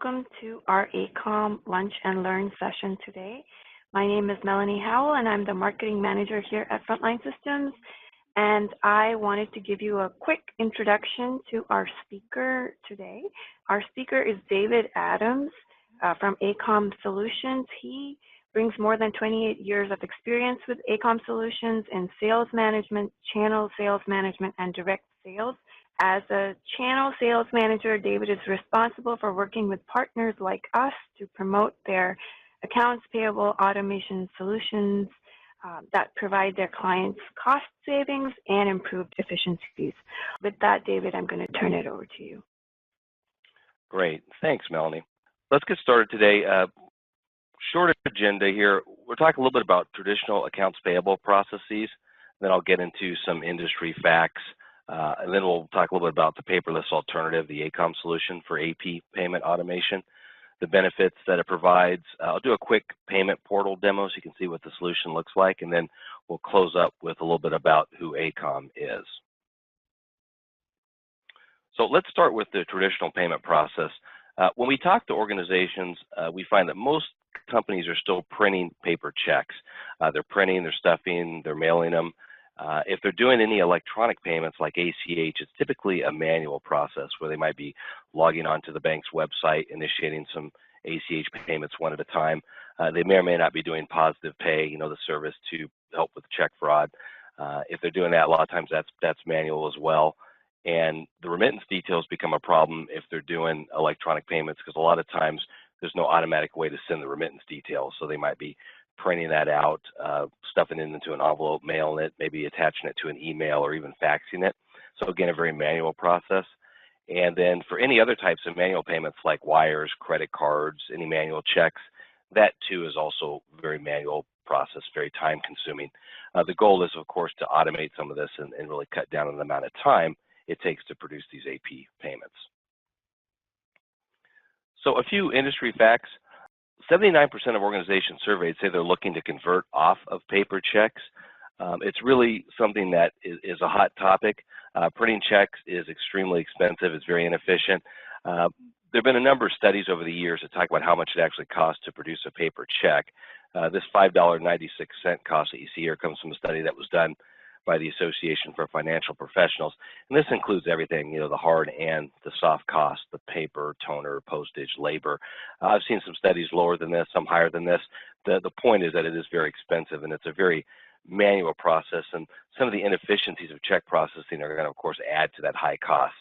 welcome to our ACOM Lunch and Learn session today. My name is Melanie Howell, and I'm the Marketing Manager here at Frontline Systems. And I wanted to give you a quick introduction to our speaker today. Our speaker is David Adams from ACOM Solutions. He brings more than 28 years of experience with ACOM Solutions in sales management, channel sales management, and direct sales. As a channel sales manager, David is responsible for working with partners like us to promote their accounts payable automation solutions that provide their clients cost savings and improved efficiencies. With that, David, I'm going to turn it over to you. Great. Thanks, Melanie. Let's get started today. Short agenda here. We'll talk a little bit about traditional accounts payable processes. Then I'll get into some industry facts. And then we'll talk a little bit about the paperless alternative, the ACOM solution for AP payment automation, the benefits that it provides. I'll do a quick payment portal demo so you can see what the solution looks like, and then we'll close up with a little bit about who ACOM is. So let's start with the traditional payment process. When we talk to organizations, we find that most companies are still printing paper checks. They're printing, they're stuffing, they're mailing them. If they're doing any electronic payments like ACH, it's typically a manual process where they might be logging onto the bank's website, initiating some ACH payments one at a time. They may or may not be doing positive pay, the service to help with check fraud. If they're doing that, a lot of times that's manual as well. And the remittance details become a problem if they're doing electronic payments, because a lot of times there's no automatic way to send the remittance details. So they might be printing that out, stuffing it into an envelope, mailing it, maybe attaching it to an email or even faxing it. So again, a very manual process. And then for any other types of manual payments like wires, credit cards, any manual checks, that too is also a very manual process, very time consuming. The goal is, of course, to automate some of this and really cut down on the amount of time it takes to produce these AP payments. So a few industry facts. 79% of organizations surveyed say they're looking to convert off of paper checks. It's really something that is a hot topic. Printing checks is extremely expensive. It's very inefficient. There have been a number of studies over the years that talk about how much it actually costs to produce a paper check. This $5.96 cost that you see here comes from a study that was done by the Association for Financial Professionals. And this includes everything, the hard and the soft cost, the paper, toner, postage, labor. I've seen some studies lower than this, some higher than this. The point is that it is very expensive, and it's a very manual process, and some of the inefficiencies of check processing are going to, of course, add to that high cost.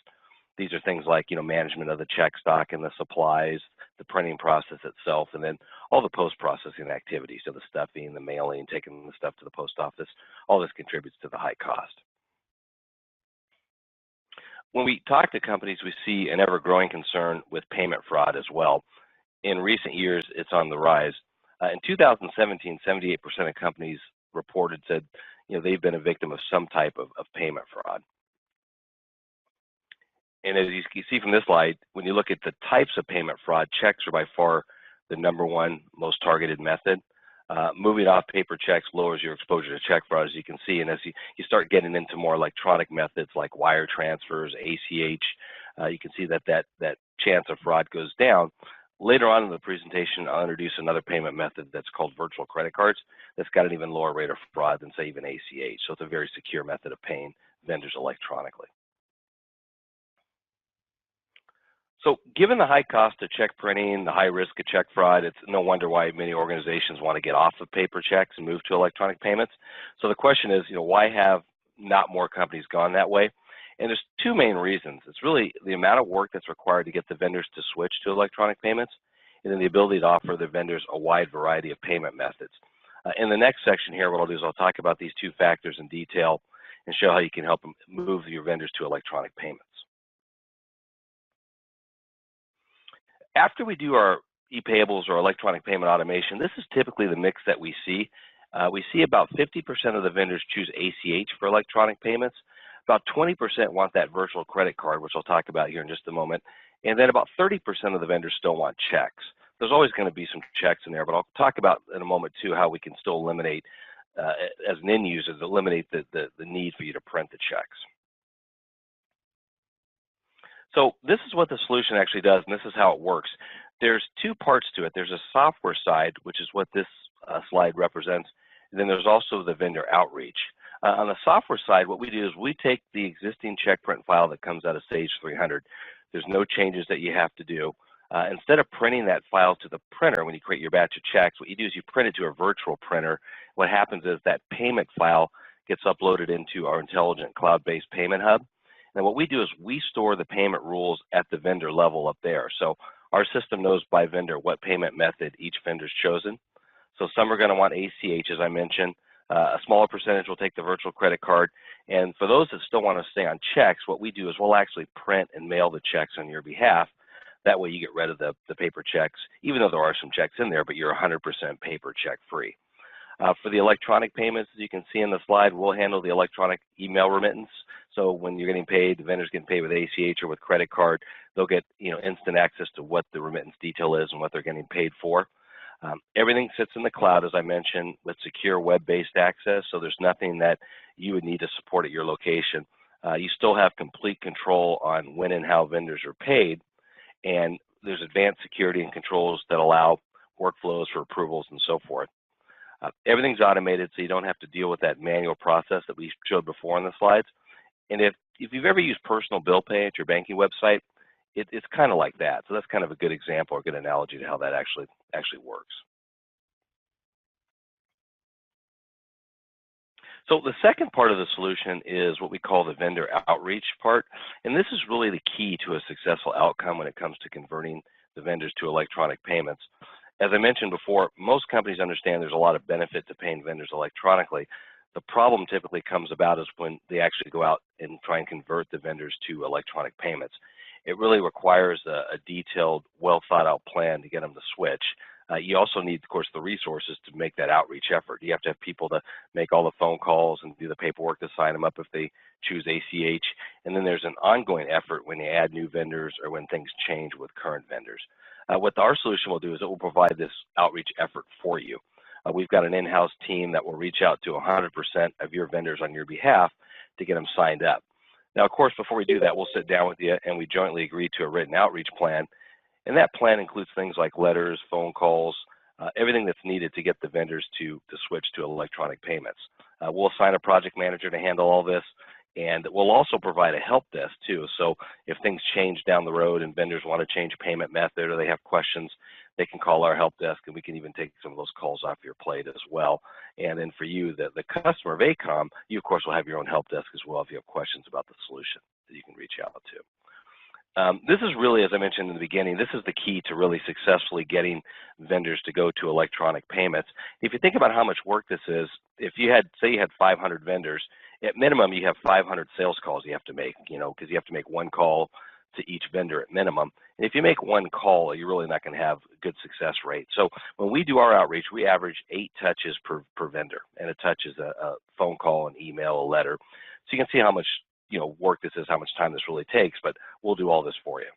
These are things like, management of the check stock and the supplies, the printing process itself, and then all the post-processing activities, so the stuffing, the mailing, taking the stuff to the post office, all this contributes to the high cost. When we talk to companies, we see an ever-growing concern with payment fraud as well. In recent years, it's on the rise. In 2017, 78% of companies said, they've been a victim of some type of payment fraud. And as you can see from this slide, when you look at the types of payment fraud, checks are by far the #1 most targeted method. Moving off paper checks lowers your exposure to check fraud, as you can see. And as you start getting into more electronic methods like wire transfers, ACH, you can see that chance of fraud goes down. Later on in the presentation, I'll introduce another payment method that's called virtual credit cards that's got an even lower rate of fraud than, say, even ACH. So it's a very secure method of paying vendors electronically. So given the high cost of check printing, the high risk of check fraud, it's no wonder why many organizations want to get off of paper checks and move to electronic payments. So the question is, why have not more companies gone that way? And there's two main reasons. It's really the amount of work that's required to get the vendors to switch to electronic payments, and then the ability to offer the vendors a wide variety of payment methods. In the next section here, what I'll do is I'll talk about these two factors in detail and show how you can help them move your vendors to electronic payments. After we do our e-payables or electronic payment automation, this is typically the mix that we see. We see about 50% of the vendors choose ACH for electronic payments. About 20% want that virtual credit card, which I'll talk about here in just a moment. And then about 30% of the vendors still want checks. There's always going to be some checks in there, but I'll talk about in a moment too how we can still eliminate, as an end user, eliminate the need for you to print the checks. So this is what the solution actually does, and this is how it works. There's two parts to it. There's a software side, which is what this slide represents, and then there's also the vendor outreach. On the software side, what we do is we take the existing check print file that comes out of Sage 300. There's no changes that you have to do. Instead of printing that file to the printer when you create your batch of checks, what you do is you print it to a virtual printer. What happens is that payment file gets uploaded into our intelligent cloud-based payment hub. And what we do is we store the payment rules at the vendor level up there. So our system knows by vendor what payment method each vendor's chosen. So some are going to want ACH, as I mentioned. A smaller percentage will take the virtual credit card. And for those that still want to stay on checks, what we do is we'll actually print and mail the checks on your behalf. That way you get rid of the paper checks, even though there are some checks in there, but you're 100% paper check free. For the electronic payments, as you can see in the slide, we'll handle the electronic email remittance. So when you're getting paid, the vendor's getting paid with ACH or with credit card, they'll get instant access to what the remittance detail is and what they're getting paid for. Everything sits in the cloud, as I mentioned, with secure web-based access, so there's nothing that you would need to support at your location. You still have complete control on when and how vendors are paid, and there's advanced security and controls that allow workflows for approvals and so forth. Everything's automated, so you don't have to deal with that manual process that we showed before on the slides. And if you've ever used personal bill pay at your banking website, it's kind of like that. So that's kind of a good example or good analogy to how that actually works. So the second part of the solution is what we call the vendor outreach part. And this is really the key to a successful outcome when it comes to converting the vendors to electronic payments. As I mentioned before, most companies understand there's a lot of benefit to paying vendors electronically. The problem typically comes about is when they actually go out and try and convert the vendors to electronic payments. It really requires a detailed, well-thought-out plan to get them to switch. You also need, of course, the resources to make that outreach effort. You have to have people to make all the phone calls and do the paperwork to sign them up if they choose ACH. And then there's an ongoing effort when you add new vendors or when things change with current vendors. What our solution will do is it will provide this outreach effort for you. We've got an in-house team that will reach out to 100% of your vendors on your behalf to get them signed up. Now, of course, before we do that, we'll sit down with you and we jointly agree to a written outreach plan. And that plan includes things like letters, phone calls, everything that's needed to get the vendors to switch to electronic payments. We'll assign a project manager to handle all this, and we'll also provide a help desk too. So if things change down the road and vendors want to change payment method or they have questions, they can call our help desk, and we can even take some of those calls off your plate as well. And then for you, the customer of ACOM, you of course will have your own help desk as well if you have questions about the solution that you can reach out to. This is really, as I mentioned in the beginning, this is the key to really successfully getting vendors to go to electronic payments. If you think about how much work this is, if you had, say you had 500 vendors, at minimum you have 500 sales calls you have to make, because you have to make one call to each vendor at minimum. And if you make one call, you're really not going to have a good success rate. So when we do our outreach, we average 8 touches per vendor, and a touch is a phone call, an email, a letter. So you can see how much work this is, how much time this really takes, but we'll do all this for you.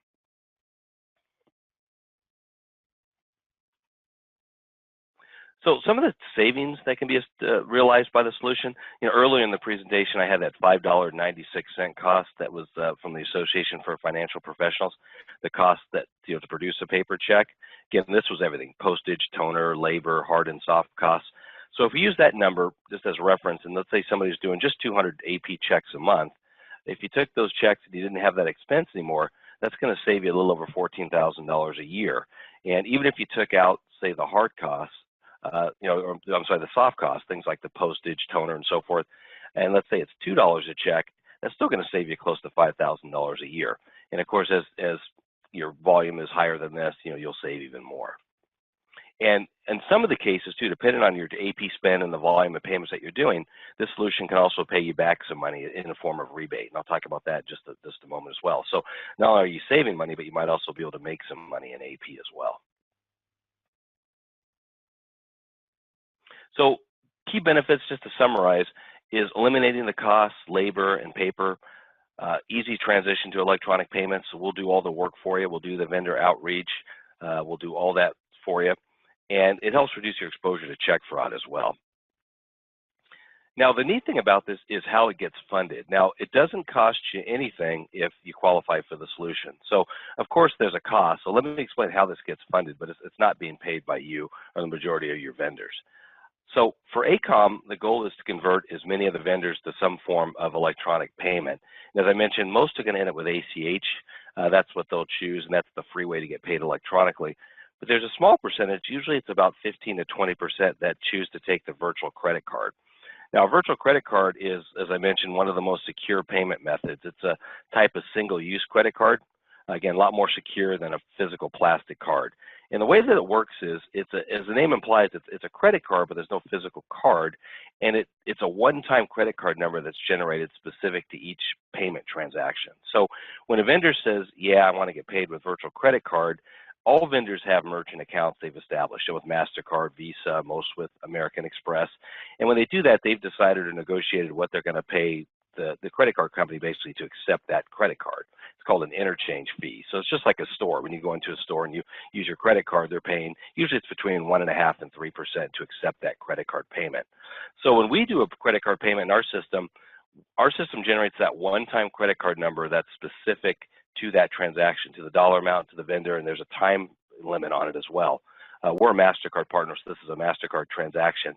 So some of the savings that can be realized by the solution, earlier in the presentation, I had that $5.96 cost that was from the Association for Financial Professionals, the cost that, to produce a paper check. Again, this was everything: postage, toner, labor, hard and soft costs. So if we use that number just as a reference, and let's say somebody's doing just 200 AP checks a month, if you took those checks and you didn't have that expense anymore, that's going to save you a little over $14,000 a year. And even if you took out, say, the hard costs, the soft costs, things like the postage, toner, and so forth, and let's say it's $2 a check, that's still going to save you close to $5,000 a year. And of course, as your volume is higher than this, you'll save even more. And in some of the cases too, depending on your AP spend and the volume of payments that you're doing, this solution can also pay you back some money in the form of rebate. And I'll talk about that in just a moment as well. So not only are you saving money, but you might also be able to make some money in AP as well. So key benefits, just to summarize, is eliminating the costs, labor, and paper, easy transition to electronic payments. So we'll do all the work for you. We'll do the vendor outreach. We'll do all that for you. And it helps reduce your exposure to check fraud as well. Now, the neat thing about this is how it gets funded. Now, it doesn't cost you anything if you qualify for the solution. So, of course, there's a cost. So let me explain how this gets funded, but it's not being paid by you or the majority of your vendors. So for ACOM, the goal is to convert as many of the vendors to some form of electronic payment. And as I mentioned, most are going to end up with ACH. That's what they'll choose, and that's the free way to get paid electronically. But there's a small percentage, usually it's about 15 to 20%, that choose to take the virtual credit card. Now, a virtual credit card is, as I mentioned, one of the most secure payment methods. It's a type of single-use credit card. Again, a lot more secure than a physical plastic card. And the way that it works is, as the name implies, it's a credit card, but there's no physical card. And it's a one-time credit card number that's generated specific to each payment transaction. So when a vendor says, yeah, I want to get paid with virtual credit card, all vendors have merchant accounts they've established, so with MasterCard, Visa, most with American Express. And when they do that, they've decided or negotiated what they're going to pay the credit card company basically to accept that credit card. It's called an interchange fee. So it's just like a store. When you go into a store and you use your credit card, they're paying, usually it's between 1.5% and 3% to accept that credit card payment. So when we do a credit card payment in our system generates that one-time credit card number that's specific to that transaction, to the dollar amount, to the vendor, and there's a time limit on it as well. We're a MasterCard partner, so this is a MasterCard transaction.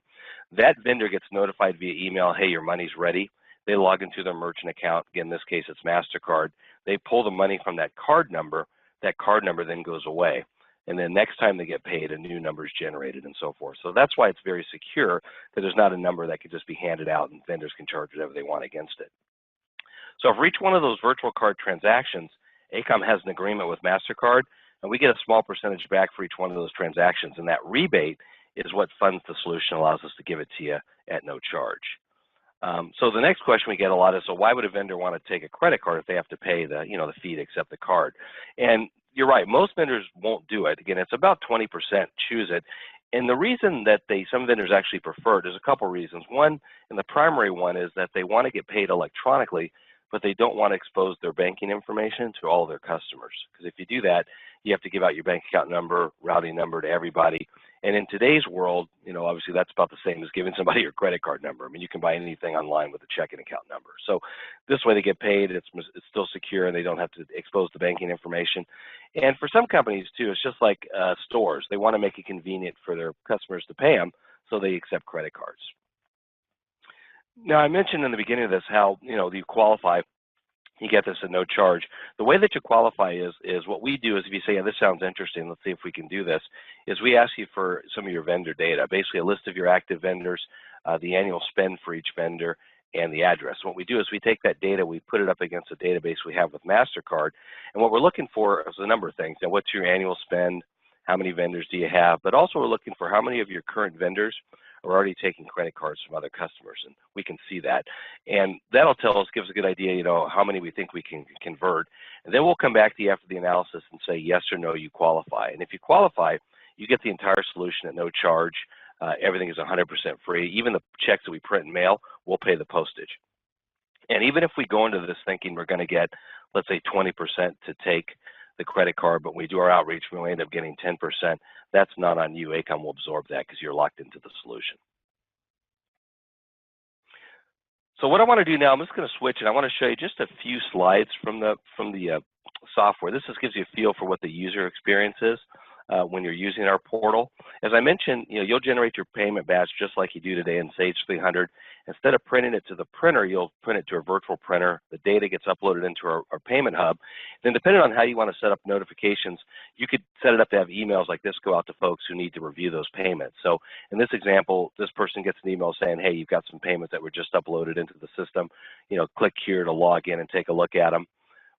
That vendor gets notified via email, hey, your money's ready. They log into their merchant account. Again, in this case, it's MasterCard. They pull the money from that card number. That card number then goes away. And then next time they get paid, a new number is generated and so forth. So that's why it's very secure, because there's not a number that could just be handed out and vendors can charge whatever they want against it. So for each one of those virtual card transactions, ACOM has an agreement with MasterCard, and we get a small percentage back for each one of those transactions. And that rebate is what funds the solution, allows us to give it to you at no charge. So the next question we get a lot is, so why would a vendor want to take a credit card if they have to pay the fee to accept the card? And you're right, most vendors won't do it. Again, it's about 20% choose it. And the reason that some vendors actually prefer it, there's a couple reasons. One, and the primary one, is that they want to get paid electronically, but they don't want to expose their banking information to all of their customers. Because if you do that, you have to give out your bank account number, routing number to everybody. And in today's world, obviously that's about the same as giving somebody your credit card number. I mean, you can buy anything online with a checking account number. So this way they get paid, it's still secure, and they don't have to expose the banking information. And for some companies too, it's just like stores. They want to make it convenient for their customers to pay them, so they accept credit cards. Now, I mentioned in the beginning of this how, you qualify, you get this at no charge. The way that you qualify is what we do is, if you say, yeah, this sounds interesting, let's see if we can do this, is we ask you for some of your vendor data, basically a list of your active vendors, the annual spend for each vendor, and the address. What we do is we take that data, we put it up against a database we have with MasterCard, and what we're looking for is a number of things. Now, what's your annual spend? How many vendors do you have? But also we're looking for how many of your current vendors are already taking credit cards from other customers, and we can see that. And that'll give us a good idea, how many we think we can convert. And then we'll come back to you after the analysis and say yes or no, you qualify. And if you qualify, you get the entire solution at no charge. Everything is 100% free. Even the checks that we print and mail, we'll pay the postage. And even if we go into this thinking we're going to get, let's say, 20% to take the credit card, but when we do our outreach, we end up getting 10%, that's not on you. ACOM will absorb that because you're locked into the solution. So what I want to do now, I'm just going to switch, and I want to show you just a few slides from the software. This just gives you a feel for what the user experience is when you're using our portal. As I mentioned, you'll generate your payment batch just like you do today in Sage 300. Instead of printing it to the printer, you'll print it to a virtual printer. The data gets uploaded into our payment hub. Then depending on how you want to set up notifications, you could set it up to have emails like this go out to folks who need to review those payments. So in this example, this person gets an email saying, hey, you've got some payments that were just uploaded into the system. Click here to log in and take a look at them.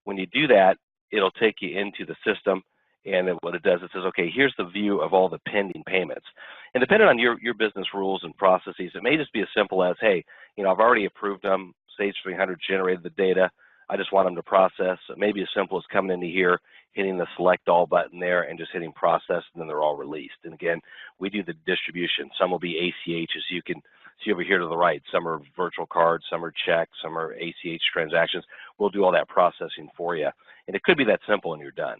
When you do that, it'll take you into the system. And then what it does, it says, okay, here's the view of all the pending payments. And depending on your business rules and processes, it may just be as simple as, hey, I've already approved them. Sage 300 generated the data. I just want them to process. It may be as simple as coming into here, hitting the select all button there, and just hitting process, and then they're all released. And again, we do the distribution. Some will be ACH, as you can see over here to the right. Some are virtual cards, some are checks, some are ACH transactions. We'll do all that processing for you. And it could be that simple and you're done.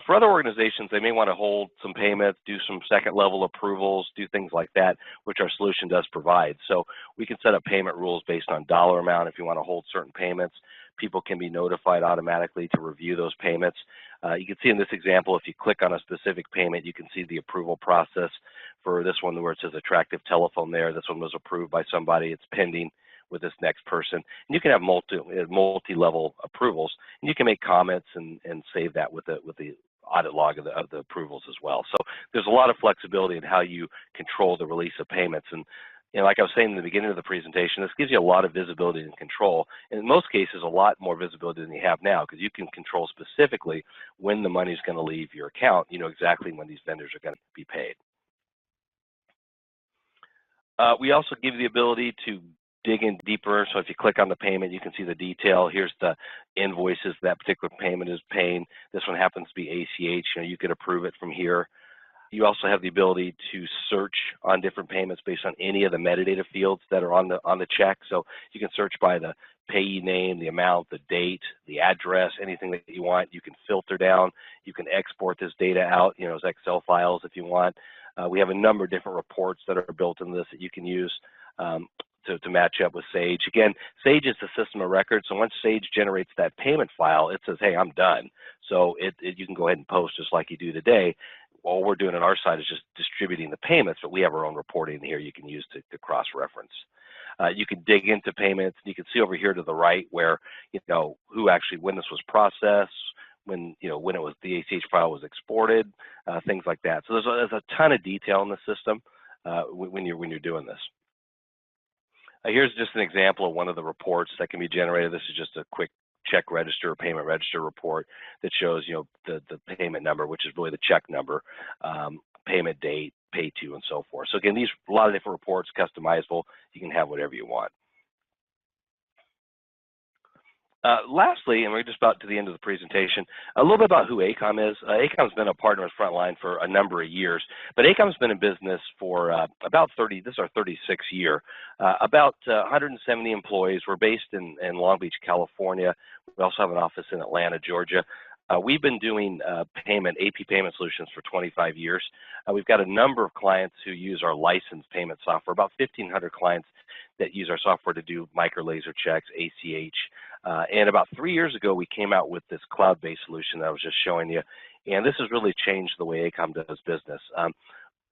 For other organizations, they may want to hold some payments, do some second level approvals, do things like that, which our solution does provide. So we can set up payment rules based on dollar amount. If you want to hold certain payments, people can be notified automatically to review those payments. You can see in this example, if you click on a specific payment, you can see the approval process for this one where it says attractive telephone there. This one was approved by somebody. It's pending with this next person. And you can have multi-level approvals, and you can make comments and save that with the audit log of the approvals as well. So there's a lot of flexibility in how you control the release of payments. And like I was saying in the beginning of the presentation, this gives you a lot of visibility and control, and in most cases a lot more visibility than you have now, because you can control specifically when the money is going to leave your account. You know exactly when these vendors are going to be paid. We also give you the ability to dig in deeper. So if you click on the payment, you can see the detail. Here's the invoices that particular payment is paying. This one happens to be ACH. You could approve it from here. You also have the ability to search on different payments based on any of the metadata fields that are on the check. So you can search by the payee name, the amount, the date, the address, anything that you want. You can filter down. You can export this data out, as Excel files if you want. We have a number of different reports that are built into this that you can use to match up with Sage. Again, Sage is the system of record, so once Sage generates that payment file, it says, hey, I'm done. So you can go ahead and post just like you do today. All we're doing on our side is just distributing the payments, but we have our own reporting here you can use to cross-reference. You can dig into payments. You can see over here to the right where, who actually, when this was processed, when it was the ACH file was exported, things like that. So there's a ton of detail in the system when you're doing this. Here's just an example of one of the reports that can be generated. This is just a quick check register or payment register report that shows, the payment number, which is really the check number, payment date, pay to, and so forth. So again, a lot of different reports, customizable. You can have whatever you want. Lastly, and we're just about to the end of the presentation, a little bit about who ACOM is. ACOM has been a partner with Frontline for a number of years, but ACOM has been in business for about this is our 36th year. About 170 employees. We're based in Long Beach, California. We also have an office in Atlanta, Georgia. We've been doing AP payment solutions for 25 years. We've got a number of clients who use our licensed payment software, about 1,500 clients that use our software to do micro laser checks, ACH. And about 3 years ago, we came out with this cloud-based solution that I was just showing you. And this has really changed the way ACOM does business.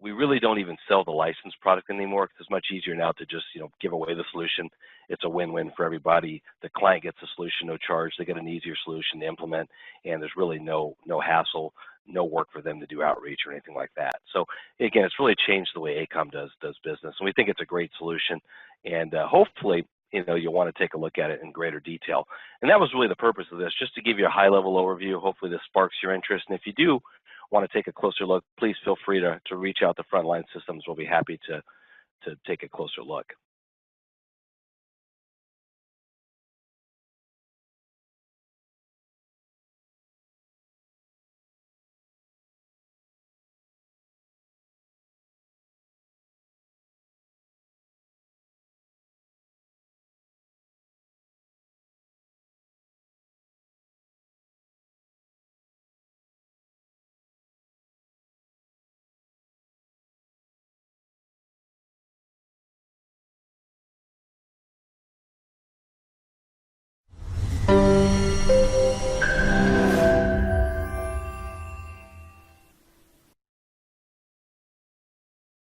We really don't even sell the licensed product anymore because it's much easier now to just give away the solution. It's a win-win for everybody. The client gets a solution, no charge. They get an easier solution to implement, and there's really no hassle, no work for them to do outreach or anything like that. So again, it's really changed the way ACOM does business, and we think it's a great solution. And hopefully, you'll want to take a look at it in greater detail. And that was really the purpose of this, just to give you a high-level overview. Hopefully this sparks your interest. And if you do want to take a closer look, please feel free to reach out to Frontline Systems. We'll be happy to take a closer look.